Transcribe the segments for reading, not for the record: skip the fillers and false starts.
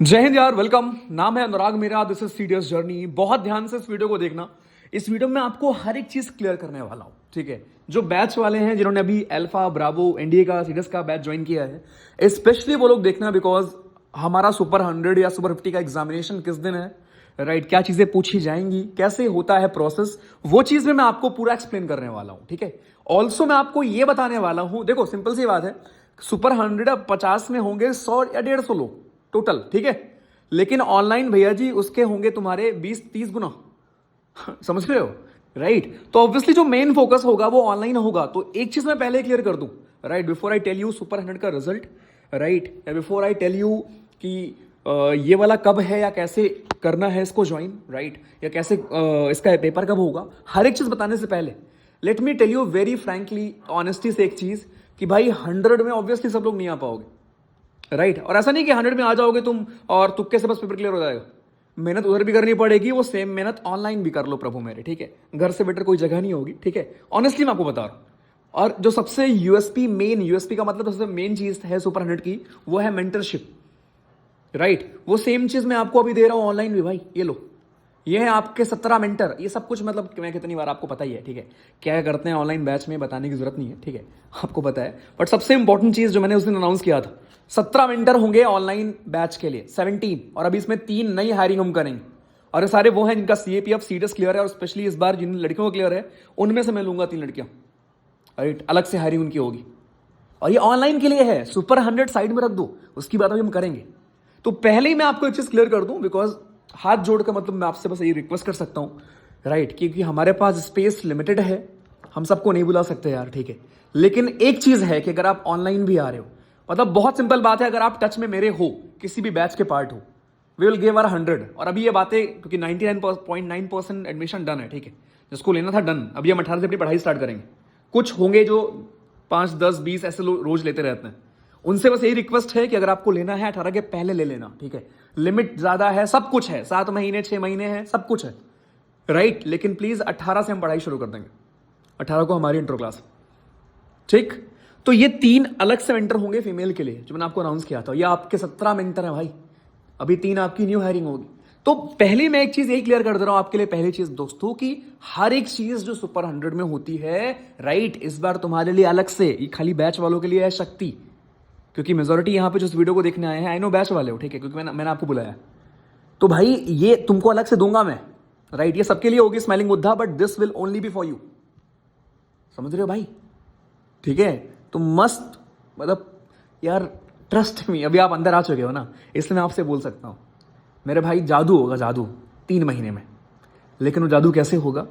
जय हिंद यार, वेलकम। नाम है अनुराग मेरा। This is serious journey. बहुत ध्यान से इस वीडियो को देखना। इस वीडियो में आपको हर एक चीज क्लियर करने वाला हूं, ठीक है। जो बैच वाले हैं जिन्होंने अभी अल्फा ब्रावो एनडीए का सीरियस का बैच ज्वाइन किया है, स्पेशली वो लोग देखना, बिकॉज हमारा सुपर 100 या सुपर 50 का एग्जामिनेशन किस दिन है, राइट, क्या चीजें पूछी जाएंगी, कैसे होता है प्रोसेस, वो चीज में मैं आपको पूरा एक्सप्लेन करने वाला हूं, ठीक है। ऑल्सो मैं आपको ये बताने वाला हूं, देखो सिंपल सी बात है, सुपर 150 में होंगे 100 या 150 लोग टोटल, ठीक है। लेकिन ऑनलाइन भैया जी उसके होंगे तुम्हारे 20-30 गुना। समझ रहे हो, राइट। तो ऑब्वियसली जो मेन फोकस होगा वो ऑनलाइन होगा। तो एक चीज मैं पहले क्लियर कर दूं, right, before I tell you super 100 का रिजल्ट, राइट, या बिफोर आई टेल यू कि ये वाला कब है या कैसे करना है इसको ज्वाइन, राइट, या कैसे इसका पेपर कब होगा, हर एक चीज बताने से पहले let me tell you very frankly, honesty से एक चीज कि भाई 100 में ऑब्वियसली सब लोग नहीं आ पाओगे, राइट। और ऐसा नहीं कि 100 में आ जाओगे तुम और तुक्के से बस पेपर क्लियर हो जाएगा। मेहनत उधर भी करनी पड़ेगी, वो सेम मेहनत ऑनलाइन भी कर लो प्रभु मेरे, ठीक है। घर से बेटर कोई जगह नहीं होगी, ठीक है। ऑनेस्टली मैं आपको बता रहा हूं। और जो सबसे यूएसपी, मेन यूएसपी का मतलब सबसे मेन चीज है सुपर 100 की, वो है मेंटरशिप, राइट। वो सेम चीज मैं आपको अभी दे रहा हूं ऑनलाइन भी। भाई ये लो, ये है आपके 17 मेंटर। ये सब कुछ मतलब मैं कितनी बार आपको पता ही है, ठीक है, क्या करते हैं ऑनलाइन बैच में, बताने की जरूरत नहीं है, ठीक है, आपको पता है। बट सबसे इंपॉर्टेंट चीज जो मैंने उस दिन अनाउंस किया था, 17 मेंटर होंगे ऑनलाइन बैच के लिए, 17। और अभी इसमें 3 नई हायरिंग हम करेंगे। और ये सारे वो हैं जिनका सीएपीएफ सीडीएस क्लियर है, और स्पेशली इस बार जिन लड़कियों को क्लियर है उनमें से मैं लूंगा 3 लड़कियां, राइट, अलग से हायरिंग उनकी होगी। और ये ऑनलाइन के लिए है। सुपर 100 साइड में रख दो, उसकी बात अभी हम करेंगे। तो पहले ही मैं आपको एक चीज क्लियर कर दूं, बिकॉज हाथ जोड़ कर मतलब मैं आपसे बस ये रिक्वेस्ट कर सकता हूं, राइट, क्योंकि हमारे पास स्पेस लिमिटेड है, हम सबको नहीं बुला सकते यार, ठीक है। लेकिन एक चीज है कि अगर आप ऑनलाइन भी आ रहे हो, मतलब बहुत सिंपल बात है, अगर आप टच में मेरे हो, किसी भी बैच के पार्ट हो, वी विल गिव आवर 100। और अभी ये बातें, क्योंकि 99.9% एडमिशन डन है, ठीक है, जिसको लेना था डन। अभी हम 18 से अपनी पढ़ाई स्टार्ट करेंगे। कुछ होंगे जो 5, 10, 20 ऐसे रोज लेते रहते हैं, उनसे बस यही रिक्वेस्ट है कि अगर आपको लेना है 18 के पहले ले लेना, ठीक है। लिमिट ज्यादा है, सब कुछ है, 7 महीने 6 महीने है, सब कुछ है, राइट। लेकिन प्लीज 18 से हम पढ़ाई शुरू कर देंगे, 18 को हमारी इंट्रो क्लास, ठीक। तो ये 3 अलग से मेंटर होंगे फीमेल के लिए, जो मैंने आपको अनाउंस किया था। ये आपके 17 मेंटर है भाई। अभी 3 आपकी न्यू हायरिंग होगी। तो पहले मैं एक चीज यही क्लियर कर दे रहा हूं आपके लिए, पहली चीज दोस्तों, कि हर एक चीज जो सुपर 100 में होती है, राइट, इस बार तुम्हारे लिए अलग से, ये खाली बैच वालों के लिए है शक्ति। क्योंकि मेजोरिटी यहाँ पे जो इस वीडियो को देखने आए हैं, आई नो बैच वाले हो, ठीक है, क्योंकि मैंने आपको बुलाया। तो भाई ये तुमको अलग से दूंगा मैं, राइट। ये सबके लिए होगी smiling Buddha, but this will only be for you. समझ रहे हो भाई, ठीक है। तो मस्त, मतलब यार ट्रस्ट मी, अभी आप अंदर आ चुके हो ना, इसलिए मैं आपसे बोल सकता हूं मेरे भाई, जादू होगा, जादू 3 महीने में। लेकिन वो जादू कैसे होगा,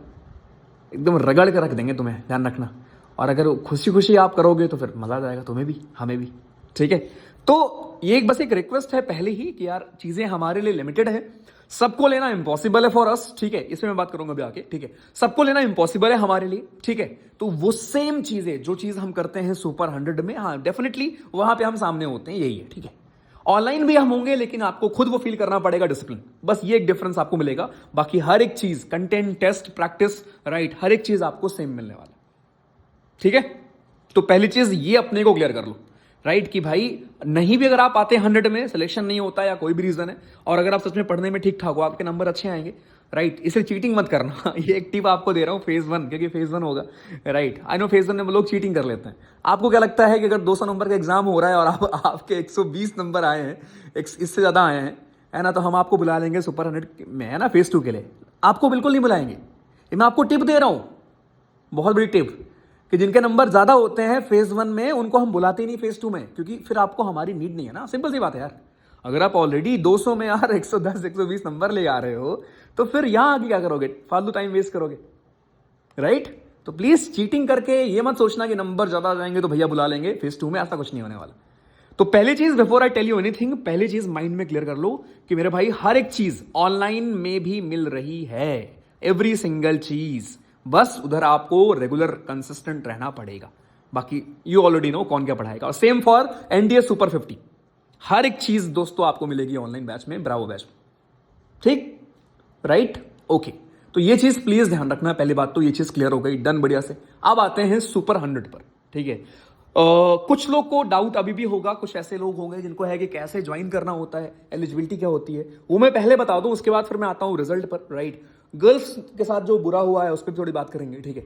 एकदम रगड़ के रख देंगे तुम्हें, ध्यान रखना। और अगर खुशी खुशी आप करोगे तो फिर मजा आ जाएगा तुम्हें भी, हमें भी, ठीक है। तो ये बस एक रिक्वेस्ट है पहले ही कि यार चीजें हमारे लिए लिमिटेड है, सबको लेना इम्पॉसिबल है फॉर अस, ठीक है। इसमें मैं बात करूंगा अभी आके, ठीक है। सबको लेना इम्पॉसिबल है हमारे लिए, ठीक है। तो वो सेम चीजें जो चीज हम करते हैं सुपर 100 में, हाँ डेफिनेटली वहां पे हम सामने होते हैं, यही है, ठीक है। ऑनलाइन भी हम होंगे, लेकिन आपको खुद वो फील करना पड़ेगा, डिसिप्लिन, बस ये एक डिफरेंस आपको मिलेगा। बाकी हर एक चीज, कंटेंट, टेस्ट, प्रैक्टिस, राइट, हर एक चीज आपको सेम मिलने वाला, ठीक है। तो पहली चीज ये अपने को क्लियर कर लो, राइट, कि भाई नहीं भी अगर आप आते हैं 100 में, सिलेक्शन नहीं होता या कोई भी रीजन है, और अगर आप सच में पढ़ने में ठीक ठाक हो, आपके नंबर अच्छे आएंगे, राइट, इसे चीटिंग मत करना। ये एक टिप आपको दे रहा हूं, फेज 1, क्योंकि फेज 1 होगा, राइट। आई नो फेज 1 में लोग चीटिंग कर लेते हैं। आपको क्या लगता है कि अगर 200 नंबर का एग्जाम हो रहा है और आपके 120 नंबर आए हैं, इससे ज्यादा आए हैं, है ना, तो हम आपको बुला लेंगे सुपर 100 में, है ना, फेज 2 के लिए? आपको बिल्कुल नहीं बुलाएंगे। मैं आपको टिप दे रहा हूं, बहुत बड़ी टिप, कि जिनके नंबर ज्यादा होते हैं फेज 1 में, उनको हम बुलाते ही नहीं फेज 2 में, क्योंकि फिर आपको हमारी नीड नहीं है ना। सिंपल सी बात है यार। अगर आप ऑलरेडी 200 में यार 110 120 नंबर ले आ रहे हो, तो फिर यहां आगे क्या करोगे? फालतू टाइम वेस्ट करोगे, राइट। तो प्लीज चीटिंग करके ये मत सोचना कि नंबर ज्यादा आ जाएंगे तो भैया बुला लेंगे फेज 2 में, ऐसा कुछ नहीं होने वाला। तो पहली चीज, before I tell you anything, पहली चीज माइंड में क्लियर कर लो कि मेरे भाई हर एक चीज ऑनलाइन में भी मिल रही है, एवरी सिंगल चीज। बस उधर आपको रेगुलर कंसिस्टेंट रहना पड़ेगा। बाकी यू ऑलरेडी नो कौन क्या पढ़ाएगा। और सेम फॉर एनडीए सुपर 50, हर एक चीज दोस्तों आपको मिलेगी ऑनलाइन बैच में, ब्रावो बैच में, ठीक, राइट, ओके। तो ये चीज प्लीज ध्यान रखना। पहली बात तो ये चीज क्लियर हो गई, डन, बढ़िया से। अब आते हैं सुपर 100 पर, ठीक है। कुछ लोग को डाउट अभी भी होगा, कुछ ऐसे लोग होंगे जिनको है कि कैसे ज्वाइन करना होता है, एलिजिबिलिटी क्या होती है, वो मैं पहले बता दूं, उसके बाद फिर मैं आता हूं रिजल्ट पर, राइट। गर्ल्स के साथ जो बुरा हुआ है उस पर थोड़ी बात करेंगे, ठीक है।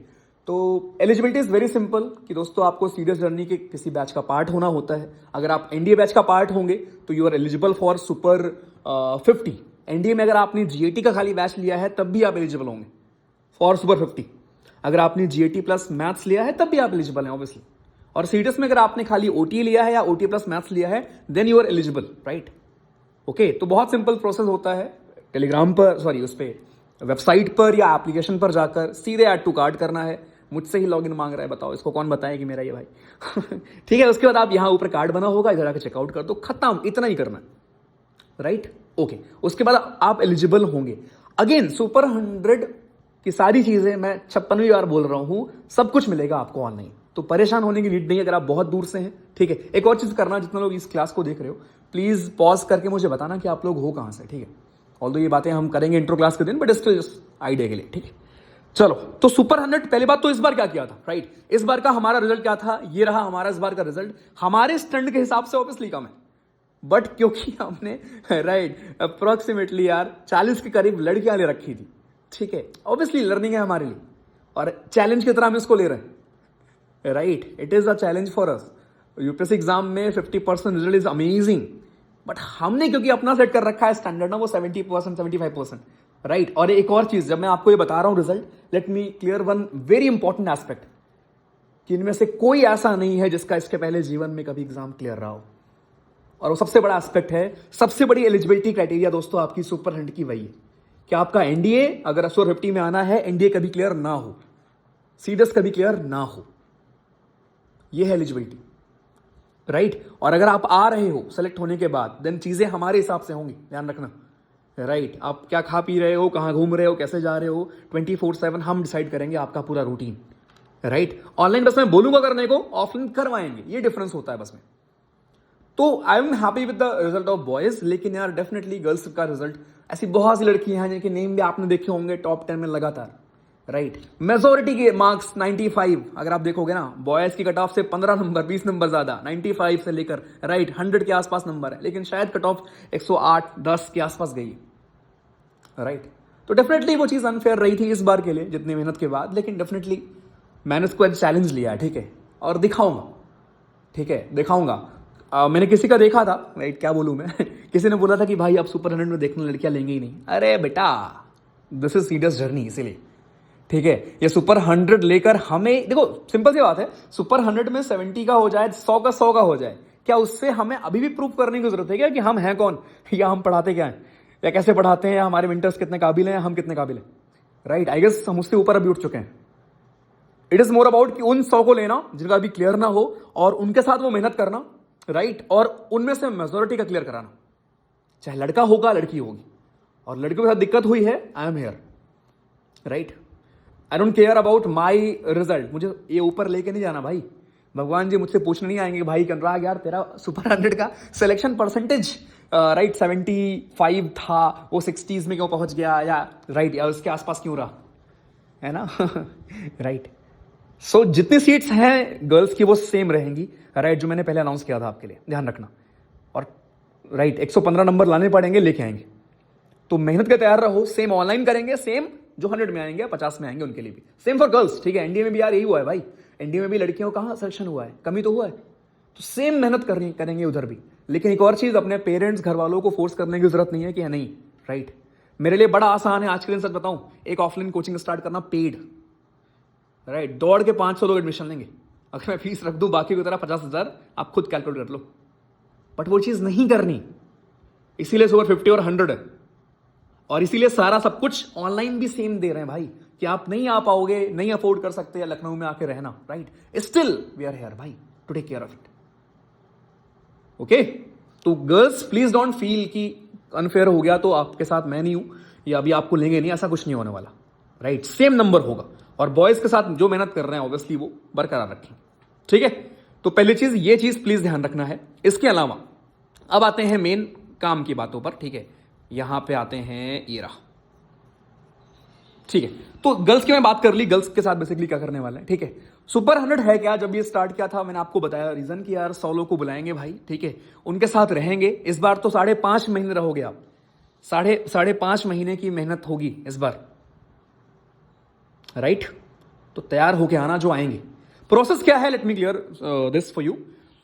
तो एलिजिबिलिटी इज वेरी सिंपल कि दोस्तों आपको सीरियस जर्नी के किसी बैच का पार्ट होना होता है। अगर आप एनडीए बैच का पार्ट होंगे तो you are eligible for super 50। NDA में अगर आपने जीएटी का खाली बैच लिया है तब भी आप एलिजिबल होंगे फॉर सुपर 50। अगर आपने जीएटी प्लस मैथ्स लिया है तब भी आप एलिजिबल हैं ऑब्वियसली। और सीटीएस में अगर आपने खाली ओटी लिया है या ओटी प्लस मैथ्स लिया है then you are eligible, right. Okay, तो बहुत सिंपल प्रोसेस होता है। टेलीग्राम पर, सॉरी, उस पर वेबसाइट पर या एप्लीकेशन पर जाकर सीधे ऐड टू कार्ट करना है। मुझसे ही लॉगिन मांग रहा है, बताओ इसको कौन बताए कि मेरा ये भाई ठीक है। उसके बाद आप यहाँ ऊपर कार्ड बना होगा, इधर आकर चेकआउट कर दो, खत्म, इतना ही करना है, राइट। ओके, उसके बाद आप एलिजिबल होंगे। अगेन सुपर 100 की सारी चीजें मैं 56वीं बार बोल रहा हूं, सब कुछ मिलेगा आपको ऑनलाइन, तो परेशान होने की नीड नहीं अगर आप बहुत दूर से हैं, ठीक है। एक और चीज करना, जितने लोग इस क्लास को देख रहे हो प्लीज पॉज करके मुझे बताना कि आप लोग हो कहां से, ठीक है। ऑल्दो ये बातें हम करेंगे इंट्रो क्लास के दिन, बट स्टिल आइडिया के लिए, ठीक है। चलो, तो सुपर 100 पहली बात तो इस बार क्या किया था, राइट। इस बार का हमारा रिजल्ट क्या था, ये रहा हमारा इस बार का रिजल्ट। हमारे स्टैंड के हिसाब से ऑब्वियसली कम है, बट क्योंकि हमने राइट अप्रोक्सीमेटली यार 40 के करीब लड़कियां ले रखी थी, ठीक है। ऑब्वियसली लर्निंग है हमारे लिए और चैलेंज की तरह हम इसको ले रहे हैं, right. It is a challenge for us. UPSC exam में 50% रिजल्ट इज अमेजिंग, बट हमने क्योंकि अपना सेट कर रखा है स्टैंडर्ड ना, वो 70% 75%, राइट। और एक और चीज, जब मैं आपको ये बता रहा हूं result, let me clear one very important aspect, कि इनमें से कोई ऐसा नहीं है जिसका इसके पहले जीवन में कभी एग्जाम क्लियर रहा हो। और वो सबसे बड़ा एस्पेक्ट है, सबसे बड़ी एलिजिबिलिटी क्राइटेरिया दोस्तों आपकी सुपर 100 की वही है कि आपका एनडीए अगर सुपर 50 में आना है, एनडीए कभी क्लियर ना हो, सीडीएस कभी क्लियर ना हो, ये है एलिजिबिलिटी, राइट। और अगर आप आ रहे हो सेलेक्ट होने के बाद, देन चीजें हमारे हिसाब से होंगी, ध्यान रखना, राइट। आप क्या खा पी रहे हो, कहां घूम रहे हो, कैसे जा रहे हो, 24/7 हम डिसाइड करेंगे आपका पूरा रूटीन, राइट। ऑनलाइन बस मैं बोलूंगा करने को, ऑफलाइन करवाएंगे, ये डिफरेंस होता है बस में। तो I am happy with the result of boys, लेकिन यार डेफिनेटली गर्ल्स का रिजल्ट, ऐसी बहुत सी लड़कियां हैं जिनके नेम भी आपने देखे होंगे टॉप 10 में लगातार, राइट। मेजोरिटी के मार्क्स 95, अगर आप देखोगे ना, बॉयज की कट ऑफ से 15 नंबर 20 नंबर ज्यादा, 95 से लेकर राइट 100 के आसपास नंबर है, लेकिन शायद कट ऑफ 108-10 के आसपास गई, राइट। तो डेफिनेटली वो चीज अनफेयर रही थी इस बार के लिए, जितनी मेहनत के बाद, लेकिन डेफिनेटली मैंने उसको चैलेंज लिया, ठीक है, और दिखाऊंगा, ठीक है, दिखाऊंगा। मैंने किसी का देखा था, राइट, क्या बोलूं मैं किसी ने बोला था कि भाई आप सुपर 100 में देखने लड़कियां लेंगे ही नहीं। अरे बेटा, दिस इज सीरियस जर्नी, इसीलिए, ठीक है। ये सुपर 100 लेकर हमें, देखो सिंपल सी बात है, सुपर 100 में 70 का हो जाए, 100 का 100 का हो जाए, क्या उससे हमें अभी भी प्रूव करने की जरूरत है क्या कि हम हैं कौन, या हम पढ़ाते क्या हैं, या कैसे पढ़ाते हैं, या हमारे मेंटर्स कितने काबिल हैं, हम कितने काबिल हैं, राइट। आई गेस हम उससे ऊपर अभी उठ चुके हैं। इट इज मोर अबाउट कि उन 100 को लेना जिनका अभी क्लियर ना हो, और उनके साथ वो मेहनत करना, राइट। और उनमें से मेजोरिटी का क्लियर कराना, चाहे लड़का होगा लड़की होगी। और लड़कियों के साथ दिक्कत हुई है, I am here, right. I don't care about my result, मुझे ये ऊपर लेके नहीं जाना भाई। भगवान जी मुझसे पूछने नहीं आएंगे भाई अनुराग यार तेरा सुपर 100 का सिलेक्शन परसेंटेज राइट 75 था, वो 60s में क्यों पहुंच गया, या राइट या उसके आसपास क्यों रहा, है ना राइट। सो जितनी सीट्स हैं गर्ल्स की वो सेम रहेंगी, राइट, जो मैंने पहले अनाउंस किया था आपके लिए, ध्यान रखना। और राइट 115 नंबर लाने पड़ेंगे, लेके आएंगे, तो मेहनत के तैयार रहो। सेम ऑनलाइन करेंगे, सेम जो 100 में आएंगे 50 में आएंगे उनके लिए भी, सेम फॉर गर्ल्स, ठीक है। एनडीए में भी यार यही हुआ है भाई, एनडीए में भी लड़कियों का कहाँ सिलेक्शन हुआ है, कमी तो हुआ है, तो सेम मेहनत करेंगे उधर भी। लेकिन एक और चीज, अपने पेरेंट्स घर वालों को फोर्स करने की जरूरत नहीं है कि नहीं, राइट। मेरे लिए बड़ा आसान है आज के दिन, सच बताऊं, एक ऑफलाइन कोचिंग स्टार्ट करना पेड, राइट। दौड़ के 500 लोग एडमिशन लेंगे, अगर मैं फीस रख दूं बाकी की तरह 50,000, आप खुद कैलकुलेट कर लो, बट वो चीज नहीं करनी, इसीलिए सुपर 50 और 100 है। और इसीलिए सारा सब कुछ ऑनलाइन भी सेम दे रहे हैं भाई, कि आप नहीं आ पाओगे, नहीं अफोर्ड कर सकते, या लखनऊ में आके रहना, right, still we are here भाई to take care of it, okay. तो गर्ल्स प्लीज डोंट फील कि अनफेयर हो गया तो आपके साथ मैं नहीं हूं, या अभी आपको लेंगे नहीं, ऐसा कुछ नहीं होने वाला, राइट। सेम नंबर होगा, और बॉयज के साथ जो मेहनत कर रहे हैं ऑब्वियसली वो बरकरार रखें, ठीक है। तो पहली चीज ये चीज प्लीज ध्यान रखना है। इसके अलावा अब आते हैं मेन काम की बातों पर, ठीक है। यहां पे आते हैं, ये रहा, ठीक है। तो गर्ल्स की मैं बात कर ली, गर्ल्स के साथ बेसिकली क्या करने वाला है, ठीक है। सुपर 100 है क्या? जब ये स्टार्ट किया था मैंने आपको बताया रीजन कि यार 100 लोग को बुलाएंगे भाई, ठीक है, उनके साथ रहेंगे। इस बार तो 5.5 महीने रहोगे आप, साढ़े 5 महीने की मेहनत होगी इस बार, राइट? तो तैयार होके आना जो आएंगे। प्रोसेस क्या है, let me clear this for you.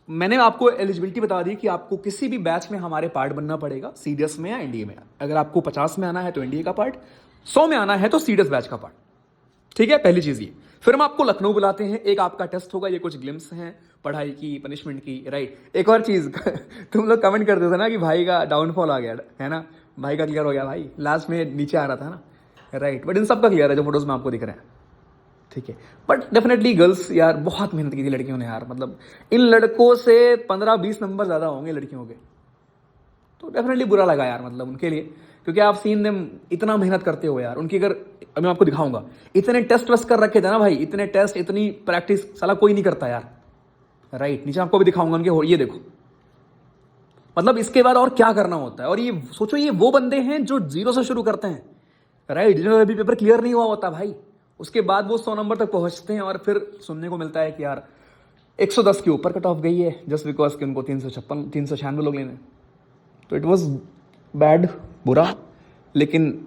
मैंने आपको एलिजिबिलिटी बता दी कि आपको किसी भी बैच में हमारे पार्ट बनना पड़ेगा, सीडीएस में या एनडीए में। अगर आपको 50 में आना है तो एनडीए का पार्ट, 100 में आना है तो सीडीएस बैच का पार्ट, ठीक है, पहली चीज ये। फिर हम आपको लखनऊ बुलाते हैं, एक आपका टेस्ट होगा, ये कुछ ग्लिम्स हैं पढ़ाई की, पनिशमेंट की, राइट? एक और चीज तुम लोग कमेंट करते थे ना कि भाई का डाउनफॉल आ गया है ना, भाई का क्लियर हो गया भाई, लास्ट में नीचे आ रहा था ना, राइट? बट इन सब का क्लियर है जो फोटोज में आपको दिख रहे हैं, ठीक है। बट डेफिनेटली गर्ल्स यार बहुत मेहनत की थी लड़कियों ने यार, मतलब इन लड़कों से 15-20 नंबर ज्यादा होंगे लड़कियों के, तो डेफिनेटली बुरा लगा यार, मतलब उनके लिए, क्योंकि आप सीन देम इतना मेहनत करते हो यार। उनकी अगर मैं आपको दिखाऊंगा, इतने टेस्ट वेस्ट कर रखे थे ना भाई, इतने टेस्ट, इतनी प्रैक्टिस साला कोई नहीं करता यार, राइट? नीचे आपको भी दिखाऊंगा उनके, ये देखो, मतलब इसके बाद और क्या करना होता है। और ये सोचो, ये वो बंदे हैं जो 0 से शुरू करते हैं, राइट? जिन्होंने अभी पेपर क्लियर नहीं हुआ होता भाई, उसके बाद वो 100 नंबर तक पहुंचते हैं और फिर सुनने को मिलता है कि यार 110 के ऊपर कट ऑफ गई है, जस्ट बिकॉज कि उनको 396 लोग लेने। तो इट वॉज बैड, बुरा, लेकिन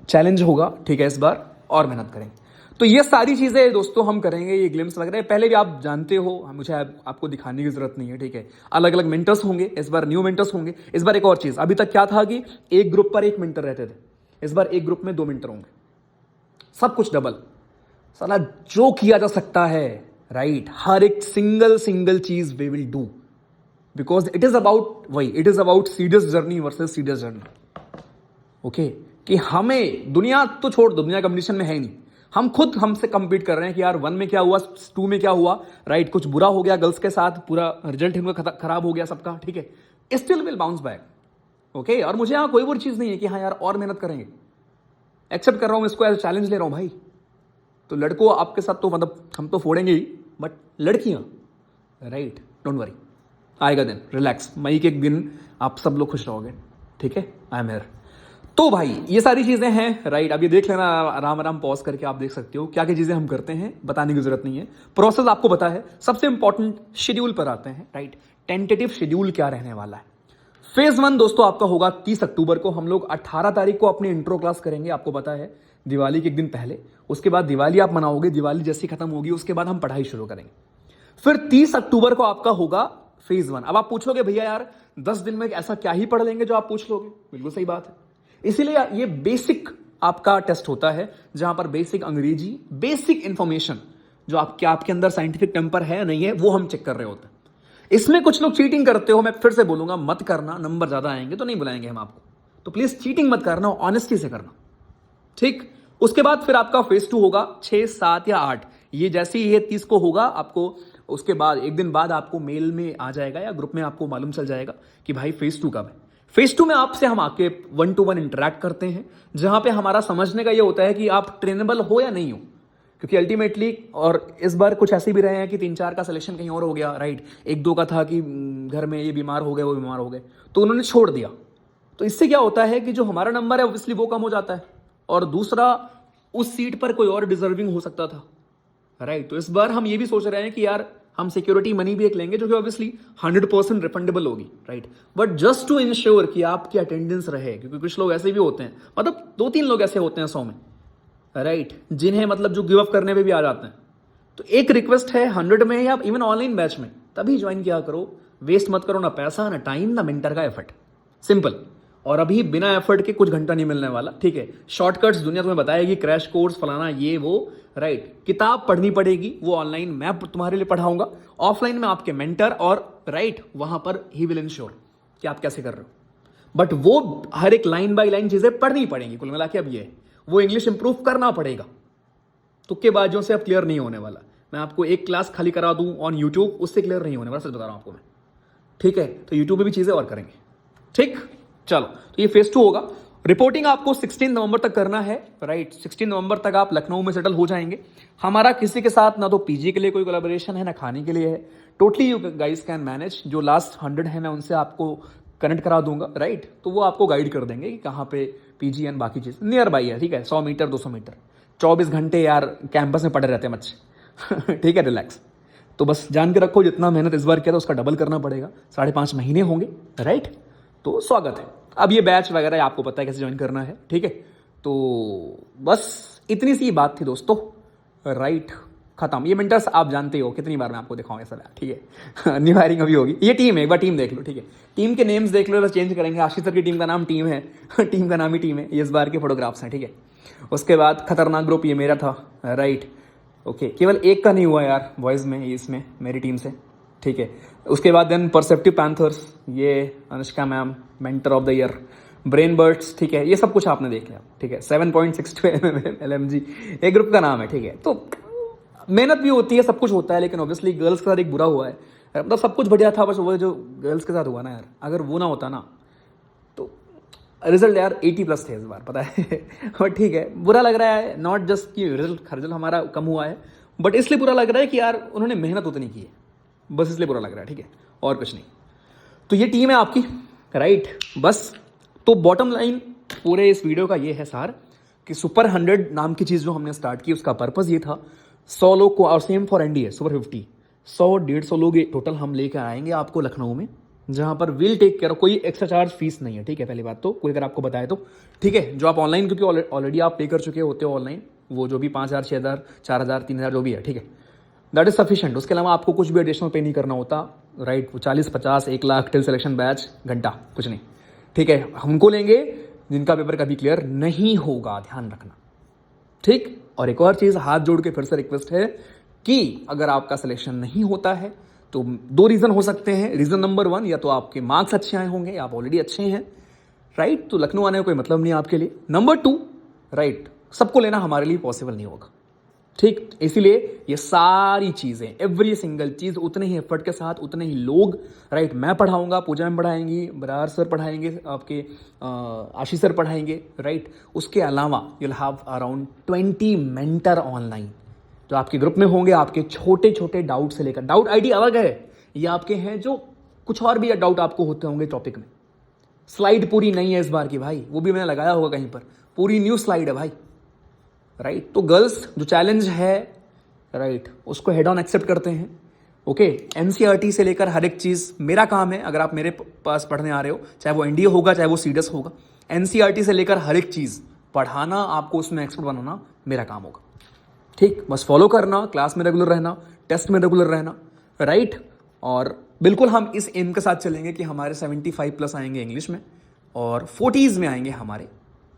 चैलेंज होगा, ठीक है, इस बार और मेहनत करेंगे। तो ये सारी चीजें दोस्तों हम करेंगे, ये ग्लिम्स वगैरह पहले भी आप जानते हो, मुझे आपको दिखाने की जरूरत नहीं है, ठीक है। अलग अलग मेंटर्स होंगे, इस बार न्यू मेंटर्स होंगे। इस बार एक और चीज, अभी तक क्या था कि एक ग्रुप पर एक मेंटर रहते थे, इस बार एक ग्रुप में 2 मेंटर होंगे, सब कुछ डबल। साला जो किया जा सकता है, राइट, हर एक सिंगल चीज we will do, because it is about serious journey versus serious journey, okay? कि हमें दुनिया तो छोड़ दो, दुनिया कंपटीशन में है ही नहीं, हम खुद हमसे कंपीट कर रहे हैं कि यार 1 में क्या हुआ, 2 में क्या हुआ, राइट? कुछ बुरा हो गया गर्ल्स के साथ, पूरा रिजल्ट इनका खराब हो गया सबका, ठीक है, still will bounce back, okay? और मुझे यहाँ कोई बुरी चीज नहीं है कि हाँ यार और मेहनत करेंगे, एक्सेप्ट कर रहा हूं, इसको एज चैलेंज ले रहा हूं भाई। तो लड़कों आपके साथ तो मतलब हम तो फोड़ेंगे ही, बट लड़कियां, राइट, डोंट वरी, आएगा दिन, रिलैक्स, मई के एक दिन आप सब लोग खुश रहोगे, ठीक है, आई एम हियर। तो भाई ये सारी चीजें हैं, राइट? अब ये देख लेना, आराम आराम पॉज करके आप देख सकते हो क्या क्या चीजें हम करते हैं, बताने की जरूरत नहीं है, प्रोसेस आपको पता है। सबसे इंपॉर्टेंट शेड्यूल पर आते हैं, राइट? टेंटेटिव शेड्यूल क्या रहने वाला है। फेज 1 दोस्तों आपका होगा 30 अक्टूबर को। हम लोग 18 तारीख को अपनी इंट्रो क्लास करेंगे, आपको पता है, दिवाली के एक दिन पहले। उसके बाद दिवाली आप मनाओगे, दिवाली जैसी खत्म होगी उसके बाद हम पढ़ाई शुरू करेंगे। फिर 30 अक्टूबर को आपका होगा फेज 1। अब आप पूछोगे भैया यार 10 दिन में ऐसा क्या ही पढ़ लेंगे जो आप पूछ लोगे, बिल्कुल सही बात है। इसीलिए ये बेसिक आपका टेस्ट होता है, जहां पर बेसिक अंग्रेजी, बेसिक इंफॉर्मेशन जो आपके अंदर साइंटिफिक टेम्पर है नहीं है, वो हम चेक कर रहे होते हैं। इसमें कुछ लोग चीटिंग करते हो, मैं फिर से बोलूंगा, मत करना, नंबर ज्यादा आएंगे तो नहीं बुलाएंगे हम आपको, तो प्लीज चीटिंग मत करना, ऑनेस्टी से करना, ठीक? उसके बाद फिर आपका फेज 2 होगा 6, 7 या 8, ये जैसे ही ये 30 को होगा आपको, उसके बाद एक दिन बाद आपको मेल में आ जाएगा या ग्रुप में आपको मालूम चल जाएगा कि भाई फेज 2 कब है। फेज 2 में आपसे हम आके 1-to-1 इंटरेक्ट करते हैं, जहां पे हमारा समझने का ये होता है कि आप ट्रेनेबल हो या नहीं हो, क्योंकि अल्टीमेटली, और इस बार कुछ ऐसे भी रहे हैं कि 3-4 का सिलेक्शन कहीं और हो गया, राइट? 1-2 का था कि घर में ये बीमार हो गए, वो बीमार हो गए, तो उन्होंने छोड़ दिया। तो इससे क्या होता है कि जो हमारा नंबर है ऑब्वियसली वो कम हो जाता है, और दूसरा उस सीट पर कोई और डिजर्विंग हो सकता था, राइट? तो इस बार हम ये भी सोच रहे हैं कि यार हम सिक्योरिटी मनी भी एक लेंगे जो कि ऑब्वियसली 100% रिफंडेबल होगी, right? But just to ensure कि आपकी अटेंडेंस रहे, क्योंकि कुछ लोग ऐसे भी होते हैं, मतलब 2-3 लोग ऐसे होते हैं 100 में, राइट, जिन्हें मतलब जो गिव अप करने पे भी आ जाते हैं। तो एक रिक्वेस्ट है, 100 में या इवन ऑनलाइन बैच में तभी ज्वाइन किया करो, वेस्ट मत करो ना पैसा, ना टाइम, ना मेंटर का एफर्ट, सिंपल। और अभी बिना एफर्ट के कुछ घंटा नहीं मिलने वाला, ठीक है? शॉर्टकट्स दुनिया तुम्हें बताएगी, क्रैश कोर्स फलाना ये वो, राइट? किताब पढ़नी पड़ेगी, वो ऑनलाइन मैं तुम्हारे लिए पढ़ाऊंगा, ऑफलाइन में आपके मेंटर, और राइट वहां पर ही विल इंश्योर कि आप कैसे कर रहे हो। बट वो हर एक लाइन बाय लाइन चीजें पढ़नी पड़ेंगी, कुल मिला के अब ये वो इंग्लिश इंप्रूव करना पड़ेगा, तुक्केबाजियों से अब क्लियर नहीं होने वाला। मैं आपको एक क्लास खाली करा दूं ऑन यूट्यूब, उससे क्लियर नहीं होने वाला, सच बता रहा हूं आपको मैं, ठीक है? तो यूट्यूब में भी चीजें और करेंगे, ठीक? चलो, तो ये फेज 2 होगा। रिपोर्टिंग आपको 16 नवंबर तक करना है, राइट? 16 नवंबर तक आप लखनऊ में सेटल हो जाएंगे। हमारा किसी के साथ ना तो पीजी के लिए कोई कोलैबोरेशन है, ना खाने के लिए है, totally you guys can manage. जो लास्ट 100 है मैं उनसे आपको कनेक्ट करा दूंगा, राइट? तो वो आपको गाइड कर देंगे कि कहाँ पे पीजी एंड बाकी चीज नियर बाई है, ठीक है? 100 मीटर 200 मीटर, 24 घंटे यार कैंपस में पड़े रहते हैं बच्चे, ठीक है, रिलैक्स। तो बस जान के रखो, जितना मेहनत इस बार किया था उसका डबल करना पड़ेगा। 5.5 महीने होंगे, राइट। तो स्वागत है। अब ये बैच वगैरह आपको पता है कैसे ज्वाइन करना है, ठीक है। तो बस इतनी सी बात थी दोस्तों, राइट। खत्म। ये मिनटर्स आप जानते हो कितनी बार मैं आपको दिखाऊंगा सब, ठीक है। न्यू हायरिंग अभी होगी। ये टीम है, एक बार टीम देख लो, ठीक है। टीम के नेम्स देख लो, बस चेंज करेंगे। आशीष सर की टीम का नाम टीम है। टीम का नाम ही टीम है। ये इस बार के फोटोग्राफ्स हैं, ठीक है। उसके बाद खतरनाक ग्रुप ये मेरा था, राइट। ओके, केवल एक का नहीं हुआ यार बॉयज़ में, इसमें मेरी टीम से, ठीक है। उसके बाद देन परसेप्टिव पैंथर्स, ये Anushka ma'am, mentor of the year. Brain birds, ठीक है। ये सब कुछ आपने देख लिया, ठीक है। 7.62 LMG एक ग्रुप का नाम है, ठीक है। तो मेहनत भी होती है, सब कुछ होता है, लेकिन ऑब्वियसली गर्ल्स के साथ एक बुरा हुआ है। मतलब सब कुछ बढ़िया था, बस वो जो गर्ल्स के साथ हुआ ना यार, अगर वो ना होता ना तो रिजल्ट यार 80+ थे इस बार, पता है। और ठीक है, बुरा लग रहा है, नॉट जस्ट कि रिजल्ट हमारा कम हुआ है, बट इसलिए बुरा लग रहा है कि यार उन्होंने मेहनत उतनी की है, बस इसलिए बुरा लग रहा है, ठीक है, और कुछ नहीं। तो ये टीम है आपकी, राइट। बस तो बॉटम लाइन पूरे इस वीडियो का ये है सार, कि सुपर 100 नाम की चीज़ जो हमने स्टार्ट की उसका पर्पज़ ये था, 100 लोग को, और सेम फॉर एनडीए सुपर 50, 100-150 लोग टोटल हम लेकर आएंगे आपको लखनऊ में, जहां पर विल टेक केयर, कोई एक्स्ट्रा चार्ज फीस नहीं है, ठीक है। पहली बात तो कोई अगर आपको बताए तो, ठीक है। जो आप ऑनलाइन, क्योंकि ऑलरेडी आप पे कर चुके होते हो ऑनलाइन, वो जो भी 5,000, 6,000, 4,000, 3,000 जो भी है, ठीक है, दैट इज सफिशिएंट। उसके अलावा आपको कुछ भी एडिशनल पे नहीं करना होता, right. 40, 50, 1 lakh till selection batch, घंटा, कुछ नहीं, ठीक है। हमको लेंगे जिनका पेपर कभी क्लियर नहीं होगा, ध्यान रखना, ठीक। और एक और चीज़, हाथ जोड़ के फिर से रिक्वेस्ट है कि अगर आपका सिलेक्शन नहीं होता है तो 2 रीज़न हो सकते हैं। रीज़न नंबर 1, या तो आपके मार्क्स अच्छे आए होंगे, आप ऑलरेडी अच्छे हैं, राइट, तो लखनऊ आने का कोई मतलब नहीं आपके लिए। नंबर 2, राइट, सबको लेना हमारे लिए पॉसिबल नहीं होगा, ठीक। इसीलिए ये सारी चीज़ें, एवरी सिंगल चीज़ उतने ही एफर्ट के साथ, उतने ही लोग, राइट, मैं पढ़ाऊंगा, पूजा में पढ़ाएंगी, बरार सर पढ़ाएंगे, आपके आशीष सर पढ़ाएंगे, राइट। उसके अलावा you'll have around 20 mentor online जो आपके ग्रुप में होंगे, आपके छोटे छोटे डाउट से लेकर, डाउट आईडी अलग है, ये आपके हैं जो कुछ और भी डाउट आपको होते होंगे टॉपिक में। स्लाइड पूरी नहीं है इस बार की भाई, वो भी मैंने लगाया होगा कहीं पर, पूरी न्यू स्लाइड है भाई, राइट। तो गर्ल्स जो चैलेंज है, राइट, उसको हेड ऑन एक्सेप्ट करते हैं, ओके। एनसीईआरटी से लेकर हर एक चीज़ मेरा काम है। अगर आप मेरे पास पढ़ने आ रहे हो, चाहे वो एनडीए होगा, चाहे वो सीडीएस होगा, एनसीईआरटी से लेकर हर एक चीज़ पढ़ाना, आपको उसमें एक्सपर्ट बनाना मेरा काम होगा, ठीक। बस फॉलो करना, क्लास में रेगुलर रहना, टेस्ट में रेगुलर रहना, राइट। और बिल्कुल हम इस एम के साथ चलेंगे कि हमारे 75+ आएंगे इंग्लिश में और 40s में आएंगे हमारे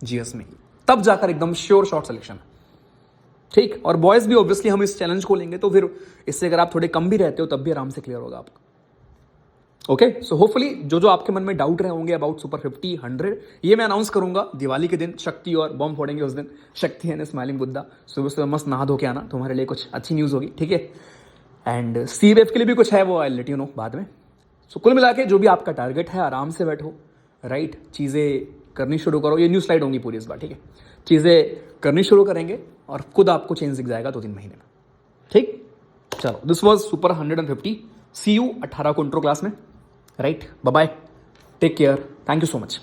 जीएस में, तब जाकर एकदम श्योर शॉर्ट सिलेक्शन, ठीक। और बॉयज़ भी ऑब्वियसली हम इस चैलेंज को लेंगे, तो फिर इससे अगर आप थोड़े कम भी रहते हो तब भी आराम से क्लियर होगा आपका, ओके। सो होपफुली जो जो आपके मन में डाउट रहे होंगे अबाउट सुपर 50, 100, ये मैं अनाउंस करूंगा दिवाली के दिन। शक्ति और बॉम्ब फोड़ेंगे उस दिन, शक्ति है स्माइलिंग बुद्धा। सुबह सुबह मस्त नहा धो के आना, तुम्हारे लिए कुछ अच्छी न्यूज़ होगी, ठीक है। एंड सीवेफ के लिए भी कुछ है, वो आई लेट यू नो बाद में। सो कुल मिला के जो भी आपका टारगेट है, आराम से बैठो, राइट, चीज़ें करनी शुरू करो। ये न्यू स्लाइड होंगी पूरी इस बार, ठीक है। चीज़ें करनी शुरू करेंगे और खुद आपको चेंज दिख जाएगा 2-3 महीने में, ठीक। चलो, this was super 150। See you 18 को इंट्रो क्लास में, right. Bye bye, take care, thank you so much.